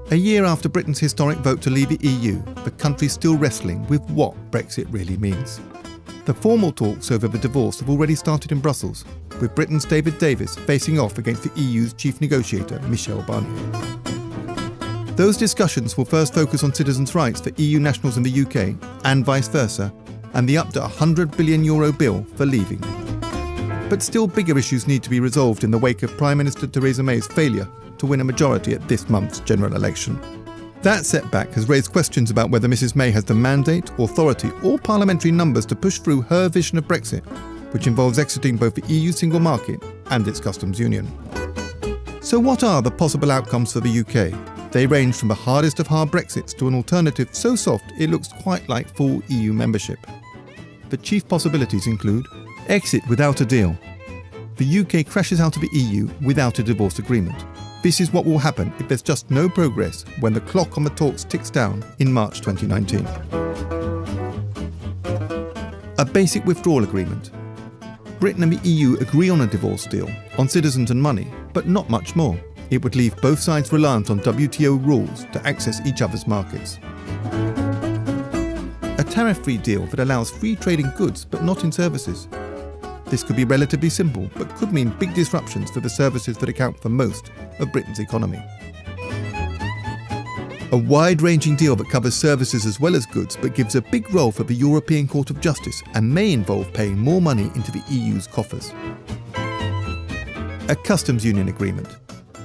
A year after Britain's historic vote to leave the EU, the country's still wrestling with what Brexit really means. The formal talks over the divorce have already started in Brussels, with Britain's David Davis facing off against the EU's chief negotiator, Michel Barnier. Those discussions will first focus on citizens' rights for EU nationals in the UK, and vice versa, and the up to €100 billion bill for leaving. But still bigger issues need to be resolved in the wake of Prime Minister Theresa May's failure to win a majority at this month's general election. That setback has raised questions about whether Mrs May has the mandate, authority or parliamentary numbers to push through her vision of Brexit, which involves exiting both the EU single market and its customs union. So what are the possible outcomes for the UK? They range from the hardest of hard Brexits to an alternative so soft it looks quite like full EU membership. The chief possibilities include exit without a deal. The UK crashes out of the EU without a divorce agreement. This is what will happen if there's just no progress when the clock on the talks ticks down in March 2019. A basic withdrawal agreement. Britain and the EU agree on a divorce deal, on citizens and money, but not much more. It would leave both sides reliant on WTO rules to access each other's markets. A tariff-free deal that allows free trade in goods but not in services. This could be relatively simple, but could mean big disruptions for the services that account for most of Britain's economy. A wide-ranging deal that covers services as well as goods, but gives a big role for the European Court of Justice and may involve paying more money into the EU's coffers. A customs union agreement.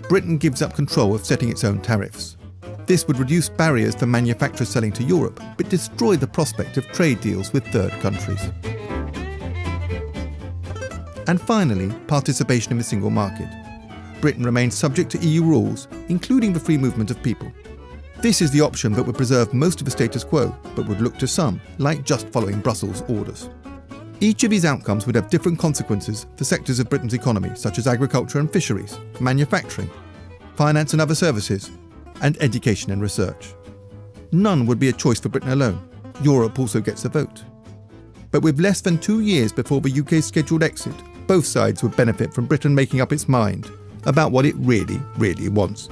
Britain gives up control of setting its own tariffs. This would reduce barriers for manufacturers selling to Europe, but destroy the prospect of trade deals with third countries. And finally, participation in the single market. Britain remains subject to EU rules, including the free movement of people. This is the option that would preserve most of the status quo, but would look to some like just following Brussels' orders. Each of these outcomes would have different consequences for sectors of Britain's economy, such as agriculture and fisheries, manufacturing, finance and other services, and education and research. None would be a choice for Britain alone. Europe also gets a vote. But with less than 2 years before the UK's scheduled exit, both sides would benefit from Britain making up its mind about what it really, really wants.